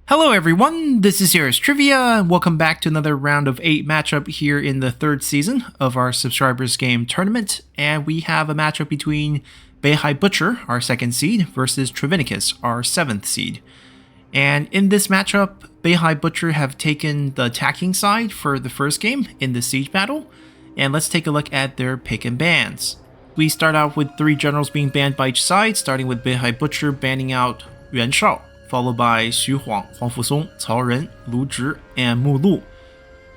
Hello everyone, this is Heroes Trivia, and welcome back to another round of 8 matchup here in the 3rd season of our Subscribers Game Tournament, and we have a matchup between Beihai Butcher, our 2nd seed, versus Trivenicus, our 7th seed. And in this matchup, Beihai Butcher have taken the attacking side for the first game in the siege battle, and let's take a look at their pick and bans. We start out with 3 generals being banned by each side, starting with Beihai Butcher banning out Yuan Shao, followed by Xu Huang, Huang Fusong, Cao Ren, Lu Zhi, and Mu Lu.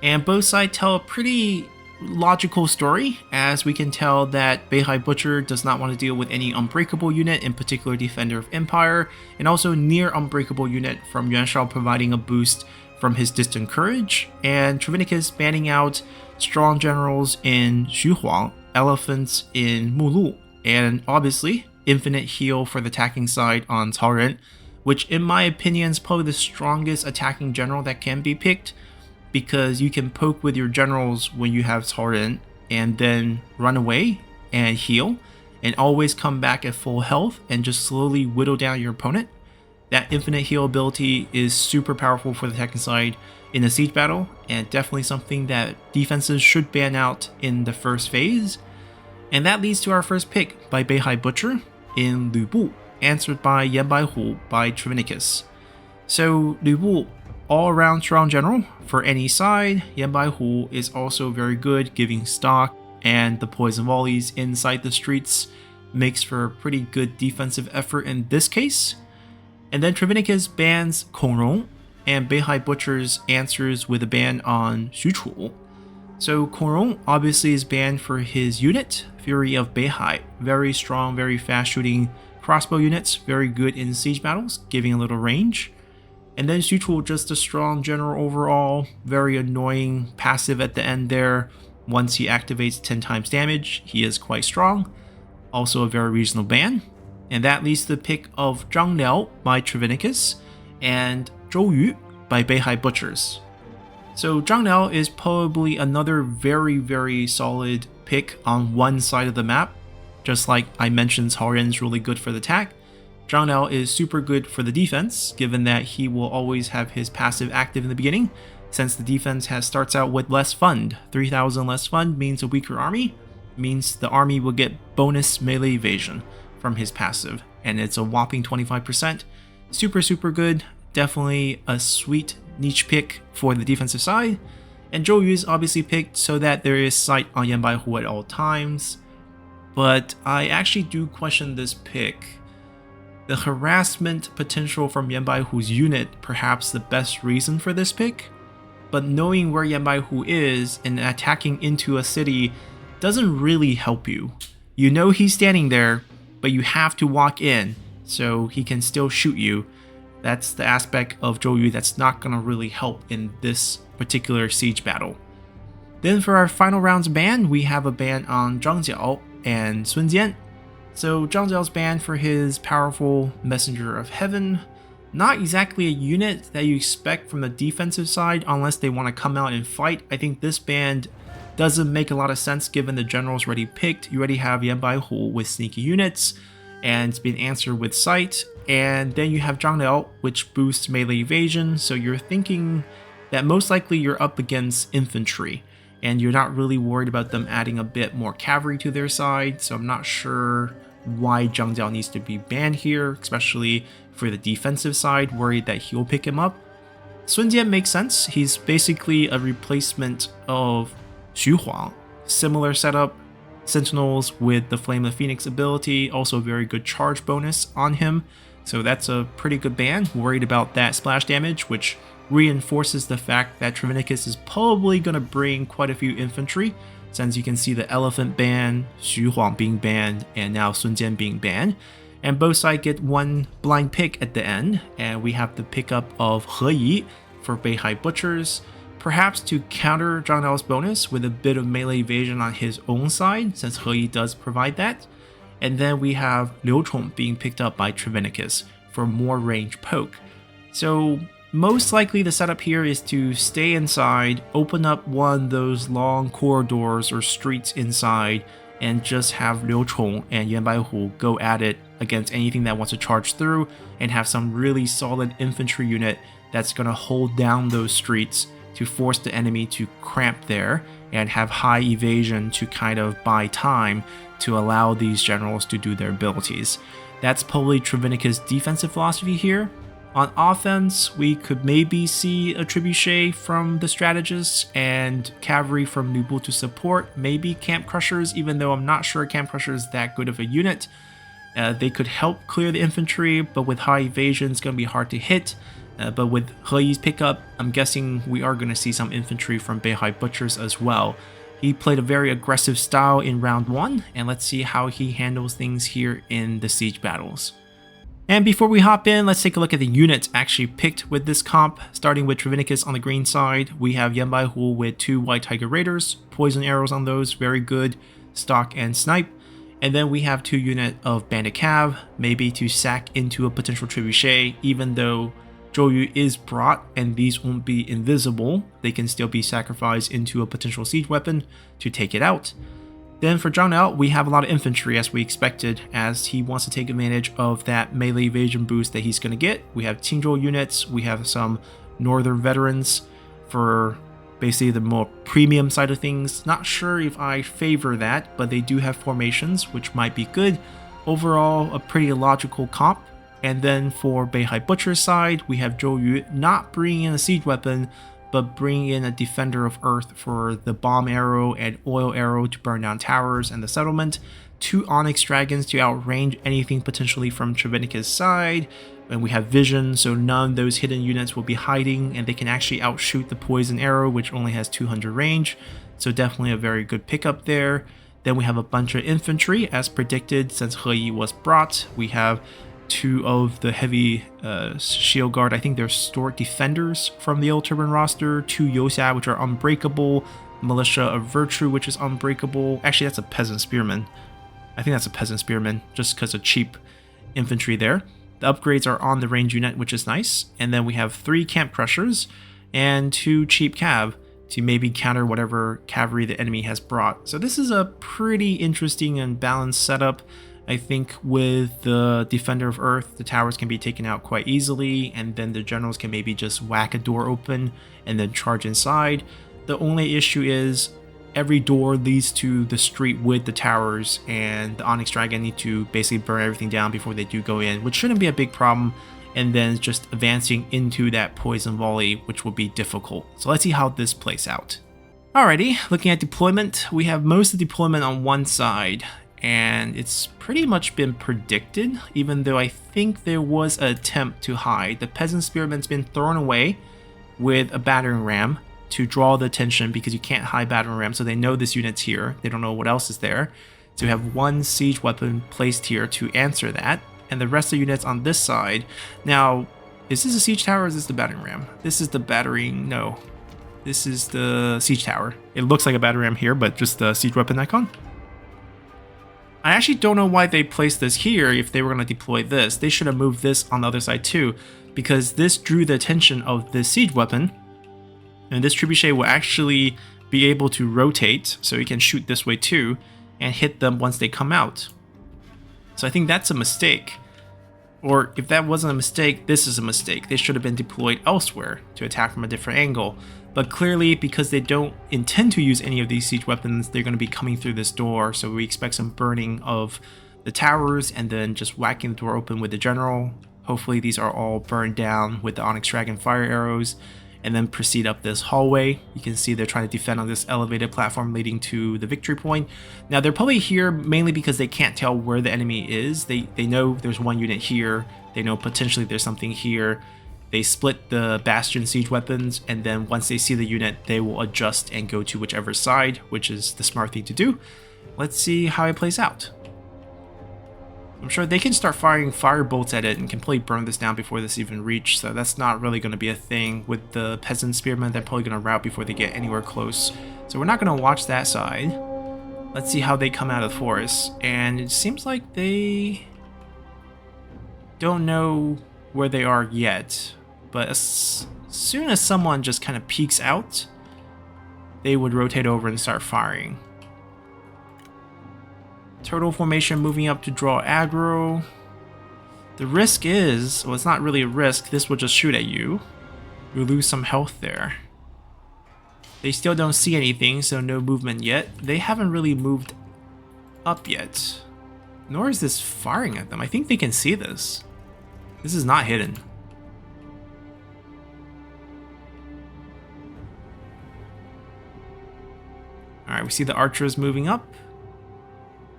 And both sides tell a pretty logical story, as we can tell that Beihai Butcher does not want to deal with any unbreakable unit, in particular Defender of Empire, and also near unbreakable unit from Yuan Shao providing a boost from his Distant Courage, and Trivenicus banning out strong generals in Xu Huang, elephants in Mu Lu, and obviously infinite heal for the attacking side on Cao Ren, which in my opinion is probably the strongest attacking general that can be picked, because you can poke with your generals when you have Cao Ren and then run away and heal and always come back at full health and just slowly whittle down your opponent. That infinite heal ability is super powerful for the attacking side in a siege battle, and definitely something that defenses should ban out in the first phase. And that leads to our first pick by Beihai Butcher in Lu Bu, answered by Yan Baihu by Trivenicus. So Lu Bu, all-around strong general for any side. Yan Baihu is also very good, giving stock, and the poison volleys inside the streets makes for a pretty good defensive effort in this case. And then Trivenicus bans Kong Rong, and Beihai Butcher's answers with a ban on Xu Chu. So Kong Rong obviously is banned for his unit, Fury of Beihai, very strong, very fast shooting crossbow units, very good in siege battles, giving a little range. And then Xu Chu, just a strong general overall, very annoying passive at the end there. Once he activates 10 times damage, he is quite strong. Also a very reasonable ban. And that leads to the pick of Zhang Liao by Trivenicus and Zhou Yu by Beihai Butchers. So Zhang Liao is probably another very solid pick on one side of the map. Just like I mentioned, Cao Ren's really good for the attack, Zhang Liao is super good for the defense, given that he will always have his passive active in the beginning, since the defense starts out with less fund. 3,000 less fund means a weaker army, means the army will get bonus melee evasion from his passive, and it's a whopping 25%. Super good, definitely a sweet niche pick for the defensive side. And Zhou Yu is obviously picked so that there is sight on Yan Baihu at all times. But I actually do question this pick. The harassment potential from Yan Baihu's unit perhaps the best reason for this pick, but knowing where Yan Baihu is and attacking into a city doesn't really help you. You know he's standing there, but you have to walk in so he can still shoot you. That's the aspect of Zhou Yu that's not going to really help in this particular siege battle. Then for our final round's ban, we have a ban on Zhang Jiao and Sun Jian. So Zhang Jiao's banned for his powerful Messenger of Heaven. Not exactly a unit that you expect from the defensive side unless they want to come out and fight. I think this ban doesn't make a lot of sense given the generals already picked. You already have Yan Baihu with sneaky units, and it's been answered with sight. And then you have Zhang Liao, which boosts melee evasion, so you're thinking that most likely you're up against infantry, and you're not really worried about them adding a bit more cavalry to their side, so I'm not sure why Zhang Jiao needs to be banned here, especially for the defensive side, worried that he'll pick him up. Sun Jian makes sense. He's basically a replacement of Xu Huang. Similar setup, Sentinels with the Flame of Phoenix ability, also a very good charge bonus on him, so that's a pretty good ban. Worried about that splash damage, which reinforces the fact that Trivenicus is probably going to bring quite a few infantry, since you can see the elephant ban, Xu Huang being banned, and now Sun Jian being banned. And both sides get one blind pick at the end, and we have the pickup of He Yi for Beihai Butchers, perhaps to counter Zhang Liao's bonus with a bit of melee evasion on his own side, since He Yi does provide that. And then we have Liu Chong being picked up by Trivenicus for more range poke. So most likely the setup here is to stay inside, open up one of those long corridors or streets inside, and just have Liu Chong and Yan Baihu go at it against anything that wants to charge through, and have some really solid infantry unit that's going to hold down those streets to force the enemy to cramp there and have high evasion to kind of buy time to allow these generals to do their abilities. That's probably Trivenicus' defensive philosophy here. On offense, we could maybe see a trebuchet from the strategists and cavalry from Nubu to support, maybe camp crushers, even though I'm not sure camp crushers is that good of a unit. They could help clear the infantry, but with high evasion, it's going to be hard to hit. But with He Yi's pickup, I'm guessing we are going to see some infantry from Beihai Butchers as well. He played a very aggressive style in round 1, and let's see how he handles things here in the siege battles. And before we hop in, let's take a look at the units actually picked with this comp. Starting with Trivenicus on the green side, we have Yanbaihu with 2 White Tiger Raiders, poison arrows on those, very good, stock and snipe. And then we have 2 units of Bandit Cav, maybe to sack into a potential trebuchet, even though Zhou is brought and these won't be invisible, they can still be sacrificed into a potential siege weapon to take it out. Then for Zhang Liao, we have a lot of infantry as we expected, as he wants to take advantage of that melee evasion boost that he's going to get. We have Qingzhou units, we have some northern veterans for basically the more premium side of things. Not sure if I favor that, but they do have formations, which might be good. Overall, a pretty logical comp. And then for Beihai Butcher's side, we have Zhou not bringing in a siege weapon, but bringing in a Defender of Earth for the bomb arrow and oil arrow to burn down towers and the settlement. 2 Onyx Dragons to outrange anything potentially from Trivenicus' side. And we have vision, so none of those hidden units will be hiding, and they can actually outshoot the poison arrow, which only has 200 range. So definitely a very good pickup there. Then we have a bunch of infantry, as predicted, since He Yi was brought. We have 2 of the heavy shield guard. I think they're Stork Defenders from the old Turban roster. 2 Yoxia, which are unbreakable. Militia of Virtue, which is unbreakable. Actually, that's a Peasant Spearman. I think that's a Peasant Spearman, just because of cheap infantry there. The upgrades are on the range unit, which is nice. And then we have 3 Camp Crushers and 2 cheap Cav to maybe counter whatever cavalry the enemy has brought. So this is a pretty interesting and balanced setup. I think with the Defender of Earth, the towers can be taken out quite easily, and then the generals can maybe just whack a door open and then charge inside. The only issue is every door leads to the street with the towers, and the Onyx Dragon need to basically burn everything down before they do go in, which shouldn't be a big problem. And then just advancing into that poison volley, which will be difficult. So let's see how this plays out. Alrighty, looking at deployment, we have most of the deployment on one side, and it's pretty much been predicted, even though I think there was an attempt to hide. The Peasant Spearman's been thrown away with a battering ram to draw the attention, because you can't hide battering ram, so they know this unit's here. They don't know what else is there. So we have 1 siege weapon placed here to answer that, and the rest of the units on this side. Now, is this a siege tower or is this the battering ram? This is the battering, no. This is the siege tower. It looks like a battering ram here, but just the siege weapon icon. I actually don't know why they placed this here if they were going to deploy this. They should have moved this on the other side too, because this drew the attention of this siege weapon. And this trebuchet will actually be able to rotate, so he can shoot this way too, and hit them once they come out. So I think that's a mistake. Or if that wasn't a mistake, this is a mistake. They should have been deployed elsewhere to attack from a different angle. But clearly, because they don't intend to use any of these siege weapons, they're going to be coming through this door. So we expect some burning of the towers and then just whacking the door open with the general. Hopefully these are all burned down with the Onyx Dragon fire arrows, and then proceed up this hallway. You can see they're trying to defend on this elevated platform leading to the victory point. Now they're probably here mainly because they can't tell where the enemy is. They know there's 1 unit here. They know potentially there's something here. They split the Bastion siege weapons, and then once they see the unit, they will adjust and go to whichever side, which is the smart thing to do. Let's see how it plays out. I'm sure they can start firing fire bolts at it and completely burn this down before this even reaches, so that's not really going to be a thing. With the Peasant Spearmen, they're probably going to rout before they get anywhere close. So we're not going to watch that side. Let's see how they come out of the forest. And it seems like they don't know where they are yet. But as soon as someone just kind of peeks out, they would rotate over and start firing. Turtle formation moving up to draw aggro. The risk is, well, it's not really a risk, this will just shoot at you. We lose some health there. They still don't see anything, so no movement yet. They haven't really moved up yet. Nor is this firing at them. I think they can see this. This is not hidden. Alright, we see the archers moving up.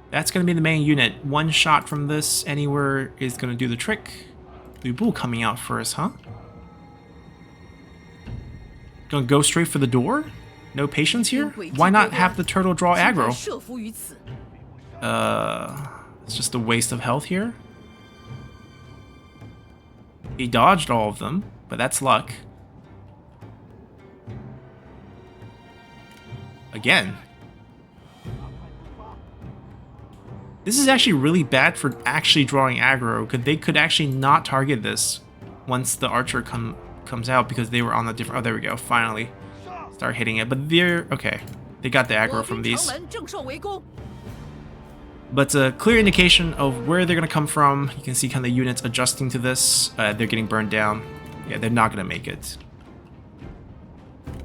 That's going to be the main unit. One shot from this anywhere is going to do the trick. Lu Bu coming out first, huh? Gonna go straight for the door? No patience here? Why not have the turtle draw aggro? It's just a waste of health here. He dodged all of them, but that's luck. Again. This is actually really bad for actually drawing aggro, because they could actually not target this once the archer comes out, because they were on the different... Oh, there we go. Finally. Start hitting it. But they're... Okay. They got the aggro from these. But a clear indication of where they're going to come from. You can see kind of the units adjusting to this. They're getting burned down. Yeah, they're not going to make it.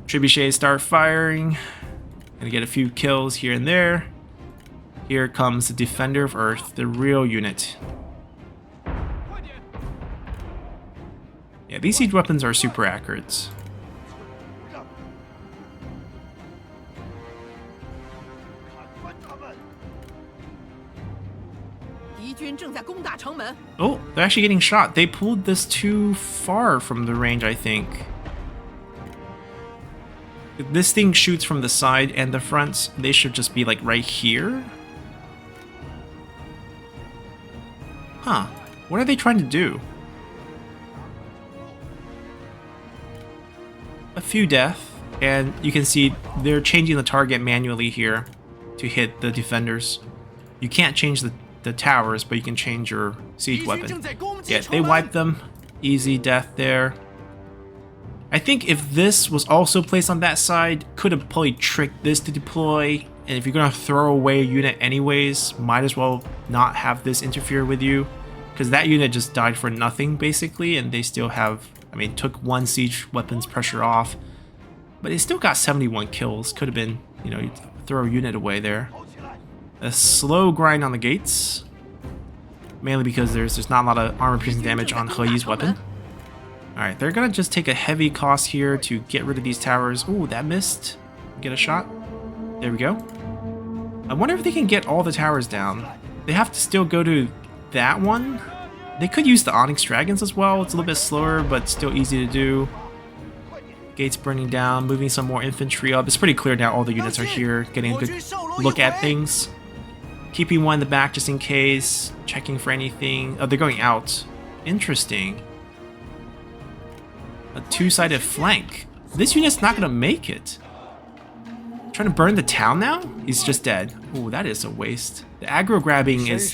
Trebuchets start firing. Gonna get a few kills here and there. Here comes the Defender of Earth, the real unit. Yeah, these siege weapons are super accurate. Oh, they're actually getting shot. They pulled this too far from the range, I think. If this thing shoots from the side and the front, they should just be like right here. Huh. What are they trying to do? A few death, and you can see they're changing the target manually here to hit the defenders. You can't change the towers, but you can change your siege weapon. Yeah, they wiped them. Easy death there. I think if this was also placed on that side, could have probably tricked this to deploy. And if you're going to throw away a unit anyways, might as well not have this interfere with you. Because that unit just died for nothing, basically, and they still have... I mean, took one siege weapons pressure off. But they still got 71 kills. Could have been, you know, throw a unit away there. A slow grind on the gates. Mainly because there's not a lot of armor-piercing damage on He Yi's weapon. Alright, they're gonna just take a heavy cost here to get rid of these towers. Ooh, that missed. Get a shot. There we go. I wonder if they can get all the towers down. They have to still go to that one. They could use the Onyx Dragons as well. It's a little bit slower, but still easy to do. Gates burning down, moving some more infantry up. It's pretty clear now all the units are here, getting a good look at things. Keeping one in the back just in case. Checking for anything. Oh, they're going out. Interesting. A two-sided flank. This unit's not gonna make it. Trying to burn the town now? He's just dead. Ooh, that is a waste. The aggro grabbing is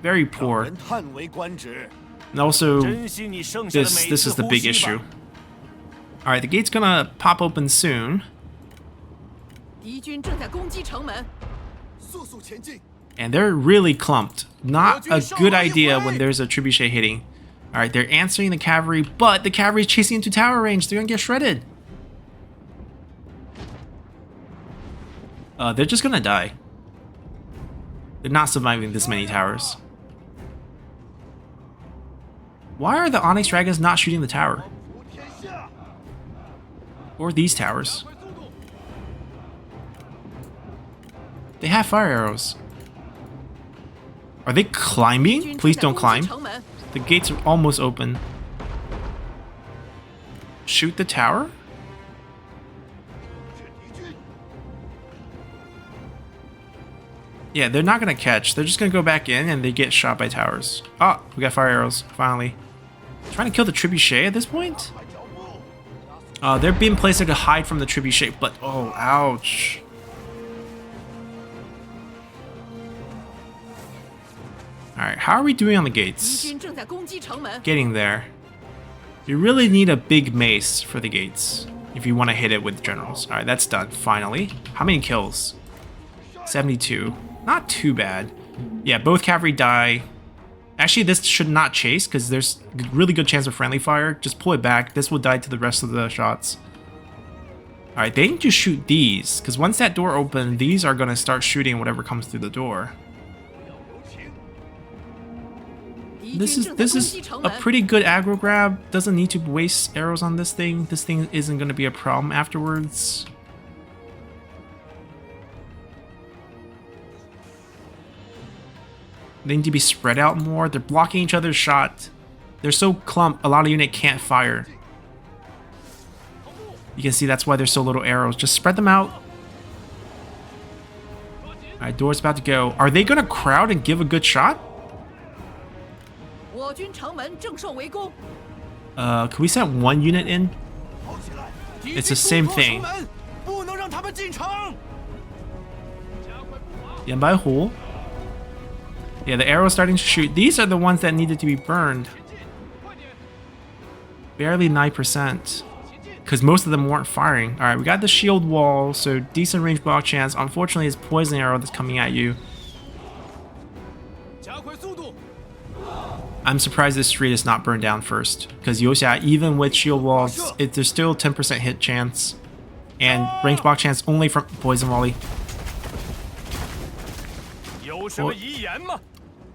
very poor. And also, this is the big issue. Alright, the gate's gonna pop open soon. And they're really clumped. Not a good idea when there's a trebuchet hitting. Alright, they're answering the cavalry, but the cavalry's chasing into tower range. They're gonna get shredded. They're just gonna die. They're not surviving this many towers. Why are the Onyx Dragons not shooting the tower? Or these towers? They have fire arrows. Are they climbing? Please don't climb. The gates are almost open. Shoot the tower? Yeah, they're not gonna catch. They're just gonna go back in and they get shot by towers. Oh, we got fire arrows, finally. Trying to kill the trebuchet at this point? They're being placed there to hide from the trebuchet, but oh, ouch. Alright, how are we doing on the gates? Getting there. You really need a big mace for the gates if you want to hit it with generals. Alright, that's done, finally. How many kills? 72. Not too bad. Yeah, both cavalry die. Actually, this should not chase because there's a really good chance of friendly fire. Just pull it back. This will die to the rest of the shots. Alright, they need to shoot these, because once that door opens, these are going to start shooting whatever comes through the door. This is a pretty good aggro grab. Doesn't need to waste arrows on this thing. This thing isn't going to be a problem afterwards. They need to be spread out more. They're blocking each other's shot. They're so clumped, a lot of unit can't fire. You can see that's why there's so little arrows. Just spread them out. Alright, door's about to go. Are they going to crowd and give a good shot? Can we send one unit in? It's the same thing. Beihai. Yeah, the arrow's starting to shoot. These are the ones that needed to be burned. Barely 9%. Because most of them weren't firing. Alright, we got the shield wall, so decent range block chance. Unfortunately, it's poison arrow that's coming at you. I'm surprised this street is not burned down first. Because Yoxia, even with shield walls, there's still 10% hit chance. And range block chance only from poison volley. Well,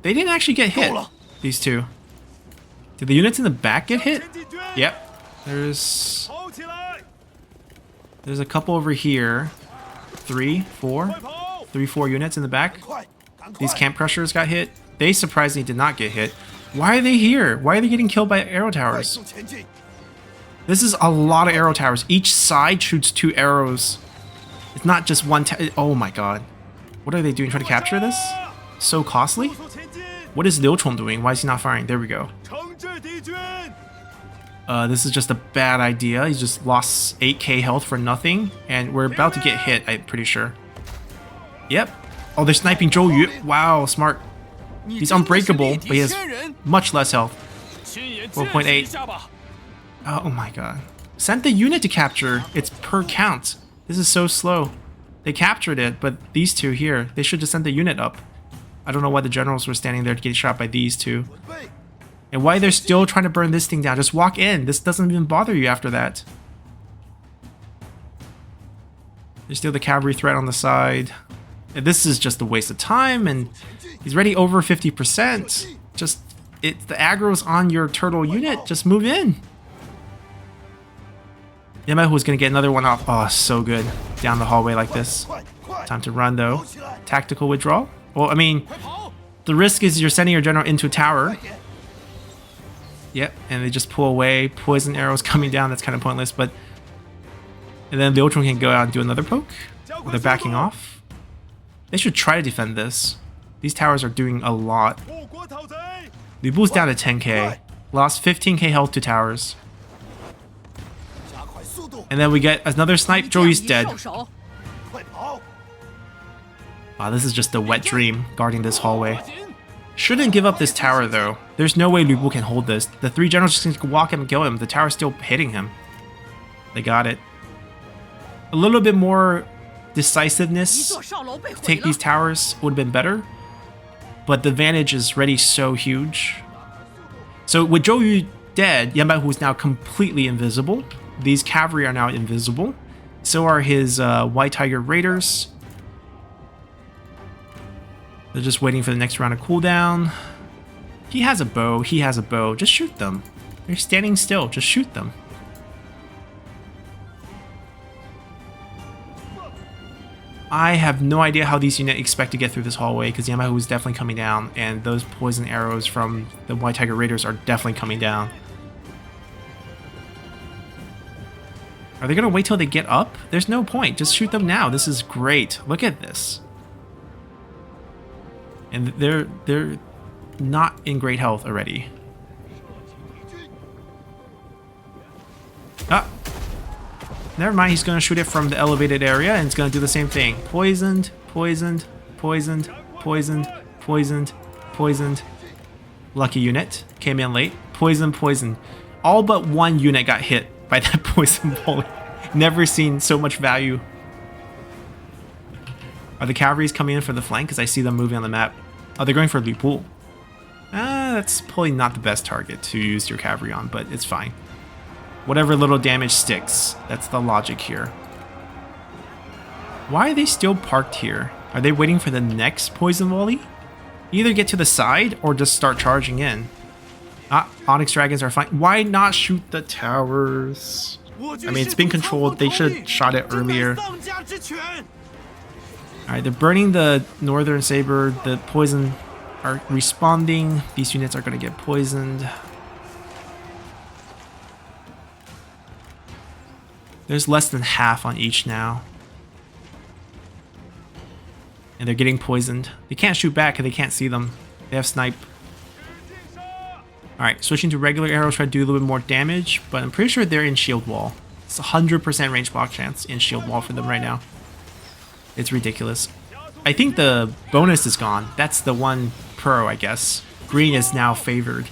they didn't actually get hit, these two. Did the units in the back get hit? Yep. There's a couple over here. 3, 4 units in the back. These camp crushers got hit. They surprisingly did not get hit. Why are they here? Why are they getting killed by arrow towers? This is a lot of arrow towers. Each side shoots 2 arrows. It's not just one. Oh my god. What are they doing? Trying to capture this? So costly? What is Liu Chong doing? Why is he not firing? There we go. This is just a bad idea. He's just lost 8k health for nothing. And we're about to get hit, I'm pretty sure. Yep. Oh, they're sniping Zhou Yu. Wow, smart. He's unbreakable, but he has much less health. 4.8. Oh my god. Send the unit to capture. It's per count. This is so slow. They captured it, but these two here, they should just send the unit up. I don't know why the generals were standing there to get shot by these two. And why they're still trying to burn this thing down. Just walk in. This doesn't even bother you after that. There's still the cavalry threat on the side. And this is just a waste of time, and he's already over 50%. Just, the aggro's on your turtle unit. Just move in. Yamahu's gonna get another one off. Oh, so good. Down the hallway like this. Time to run, though. Tactical withdrawal. Well, I mean, the risk is you're sending your general into a tower. Yep, and they just pull away. Poison arrows coming down. That's kind of pointless, but... And then the Ultron can go out and do another poke. They're backing off. They should try to defend this. These towers are doing a lot. Li Bu's down to 10k. Lost 15k health to towers. And then we get another snipe. Zhou Yu's dead. Wow, this is just a wet dream guarding this hallway. Shouldn't give up this tower though. There's no way Li Bu can hold this. The 3 generals just need to walk him and kill him. The tower's still hitting him. They got it. A little bit more decisiveness to take these towers would have been better. But the advantage is already so huge. So with Zhou Yu dead, Yamahu is now completely invisible. These cavalry are now invisible. So are his White Tiger Raiders. They're just waiting for the next round of cooldown. He has a bow. He has a bow. Just shoot them. They're standing still. Just shoot them. I have no idea how these units expect to get through this hallway because Yamahu is definitely coming down, and those poison arrows from the White Tiger Raiders are definitely coming down. Are they going to wait till they get up? There's no point. Just shoot them now. This is great. Look at this. And they're not in great health already. Ah! Never mind, he's going to shoot it from the elevated area, and it's going to do the same thing. Poisoned, poisoned, poisoned, poisoned, poisoned, poisoned. Lucky unit. Came in late. Poison, poison. All but one unit got hit by that poison volley. Never seen so much value. Are the cavalries coming in for the flank? Because I see them moving on the map. Oh, they're going for Li Bu. that's probably not the best target to use your cavalry on, but it's fine. Whatever little damage sticks. That's the logic here. Why are they still parked here? Are they waiting for the next poison volley? Either get to the side or just start charging in. Ah, Onyx Dragons are fine. Why not shoot the towers? I mean, it's been controlled. They should have shot it earlier. Alright, they're burning the Northern Saber. The poison are responding. These units are going to get poisoned. There's less than half on each now. And they're getting poisoned. They can't shoot back because they can't see them. They have snipe. Alright, switching to regular arrows, try to do a little bit more damage, but I'm pretty sure they're in shield wall. It's 100% range block chance in shield wall for them right now. It's ridiculous. I think the bonus is gone. That's the one pro, I guess. Green is now favored.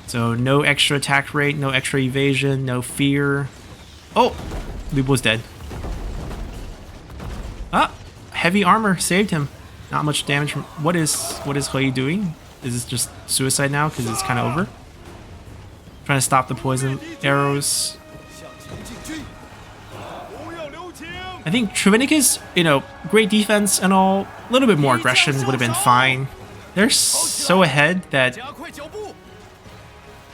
So no extra attack rate, no extra evasion, no fear. Oh! Lubo's dead. Ah! Heavy armor saved him. Not much damage from... What is Hui doing? Is this just suicide now because it's kind of over? Trying to stop the poison arrows. I think Trivenicus, you know, great defense and all. A little bit more aggression would have been fine. They're so ahead that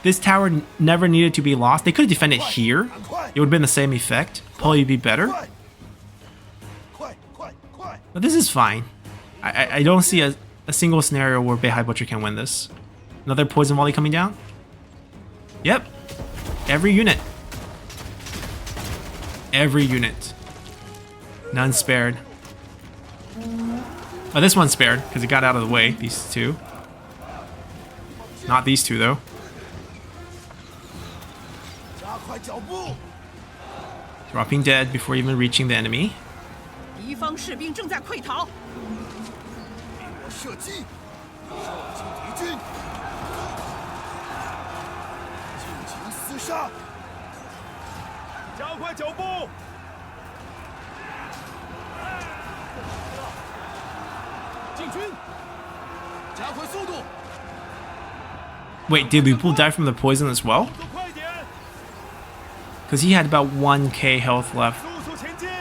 this tower never needed to be lost. They could have defended here. It would have been the same effect. Probably be better. But this is fine. I don't see a single scenario where Beihai Butcher can win this. Another poison volley coming down. Yep. Every unit. Every unit. None spared. Oh, this one's spared because it got out of the way. These two. Not these two, though. Dropping dead before even reaching the enemy. Wait, did Lu Bu die from the poison as well? Because he had about 1k health left.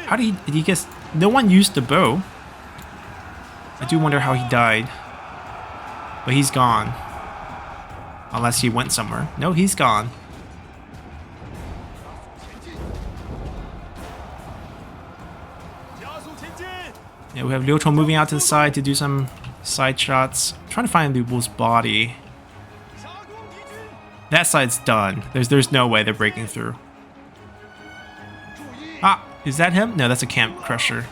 How did he guess? No one used the bow. I do wonder how he died. But he's gone. Unless he went somewhere. No, he's gone. Yeah, we have Liu Chong moving out to the side to do some side shots. I'm trying to find Lu Bu's body. That side's done. There's no way they're breaking through. Ah, is that him? No, that's a camp crusher.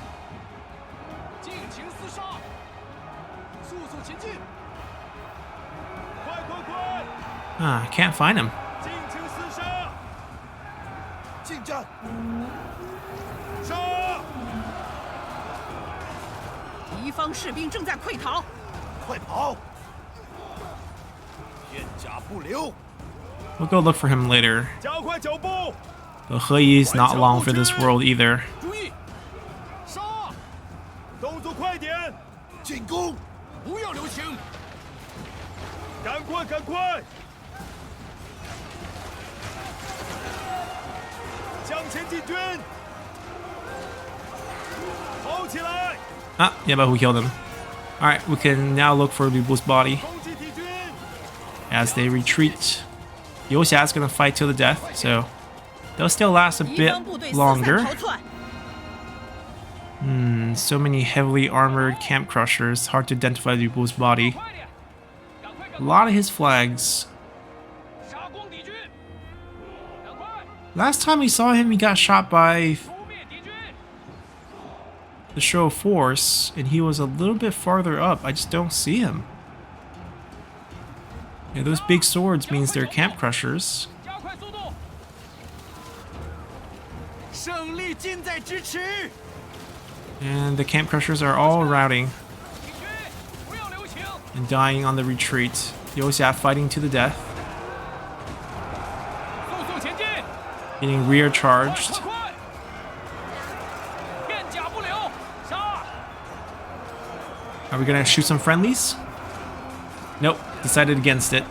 Ah, can't find him. We'll go look for him later. But He is not long for this world either. Ah, yeah, but who killed him? Alright, we can now look for Lu Bu's body. As they retreat. Youxia's gonna fight till the death, so they'll still last a bit longer. So many heavily armored camp crushers. Hard to identify Lu Bu's body. A lot of his flags. Last time we saw him, he got shot by the show of force, and he was a little bit farther up. I just don't see him. Yeah, those big swords means they're camp crushers. And the camp crushers are all routing and dying on the retreat. Youxia fighting to the death. Getting rear charged. Are we gonna shoot some friendlies? Nope, decided against it.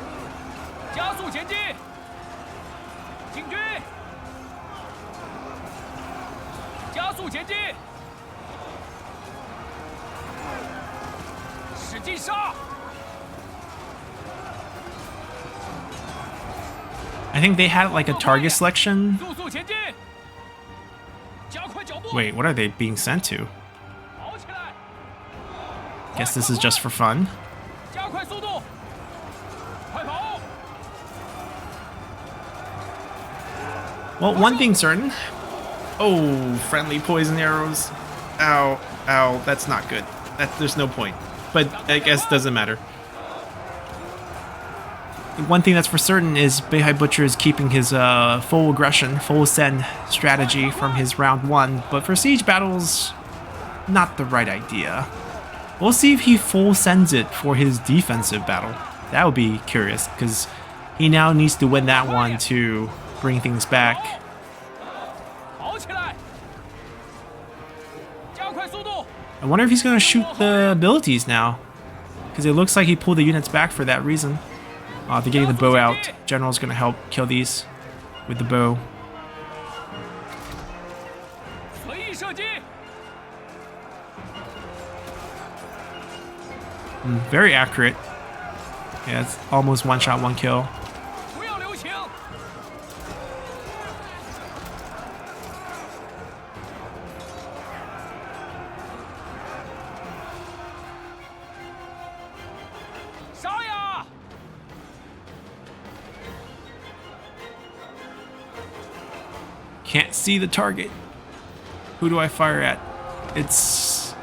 I think they had like a target selection. Wait, what are they being sent to? Guess this is just for fun. Well, one thing's certain. Oh, friendly poison arrows. Ow, ow, that's not good. There's no point. But I guess it doesn't matter. One thing that's for certain is Beihai Butcher is keeping his full aggression, full send strategy from his round 1, but for siege battles, not the right idea. We'll see if he full sends it for his defensive battle. That would be curious, because he now needs to win that one to bring things back. I wonder if he's going to shoot the abilities now, because it looks like he pulled the units back for that reason. They're getting the bow out. General's going to help kill these with the bow. Very accurate. Yeah, it's almost one shot, one kill. Can't see the target. Who do I fire at? It's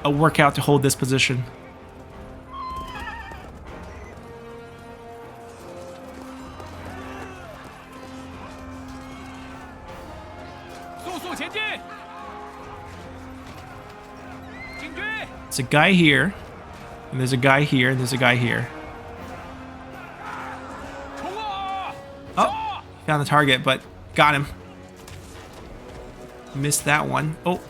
a workout to hold this position. There's a guy here, and there's a guy here, and there's a guy here. Oh, found the target, but got him. Missed that one. Oh.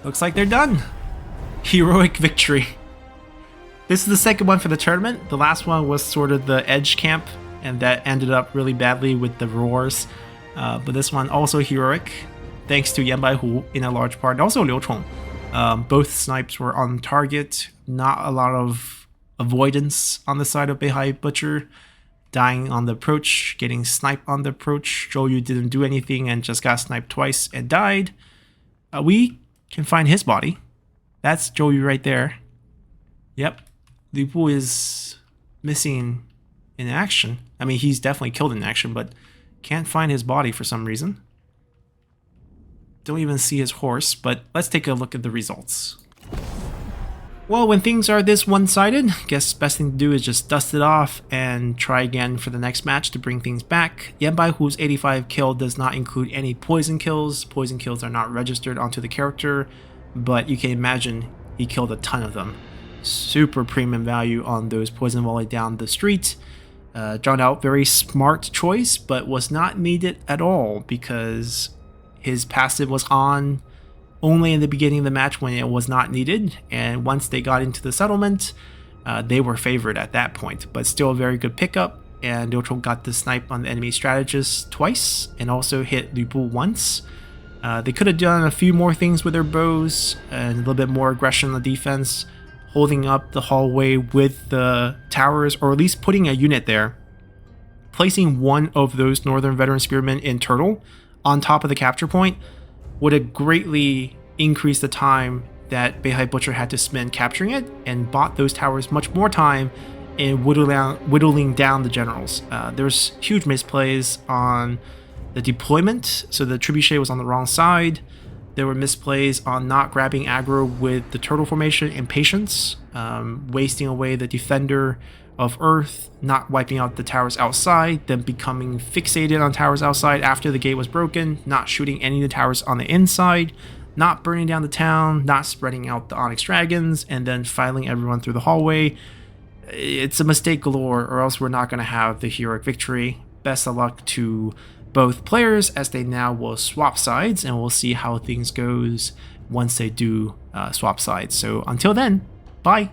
Looks like they're done. Heroic victory. This is the second one for the tournament. The last one was sort of the edge camp, and that ended up really badly with the roars. But this one also heroic, thanks to Yan Baihu in a large part. And also Liu Chong. Both snipes were on target. Not a lot of avoidance on the side of Beihai Butcher. Dying on the approach, getting sniped on the approach. Zhou Yu didn't do anything and just got sniped twice and died. We can find his body. That's Zhou Yu right there. Yep. Lu Bu is missing in action. I mean, he's definitely killed in action, but can't find his body for some reason. Don't even see his horse, but let's take a look at the results. Well, when things are this one-sided, guess best thing to do is just dust it off and try again for the next match to bring things back. Yan Baihu's 85 kill does not include any poison kills. Poison kills are not registered onto the character, but you can imagine he killed a ton of them. Super premium value on those poison volley down the street. Drawn out, very smart choice, but was not needed at all because his passive was on only in the beginning of the match when it was not needed, and once they got into the settlement, they were favored at that point, but still a very good pickup, and Liu Chong got the snipe on the enemy strategist twice, and also hit Lu Bu once. They could have done a few more things with their bows, and a little bit more aggression on the defense, holding up the hallway with the towers, or at least putting a unit there. Placing one of those Northern Veteran Spearmen in Turtle on top of the capture point would have greatly increased the time that Beihai Butcher had to spend capturing it, and bought those towers much more time in whittling down the generals. There's huge misplays on the deployment, so the trebuchet was on the wrong side. There were misplays on not grabbing aggro with the turtle formation and patience, wasting away the defender of Earth, not wiping out the towers outside, then becoming fixated on towers outside after the gate was broken, not shooting any of the towers on the inside, not burning down the town, not spreading out the Onyx Dragons, and then filing everyone through the hallway. It's a mistake galore, or else we're not going to have the heroic victory. Best of luck to both players, as they now will swap sides, and we'll see how things goes once they do swap sides. So until then, bye!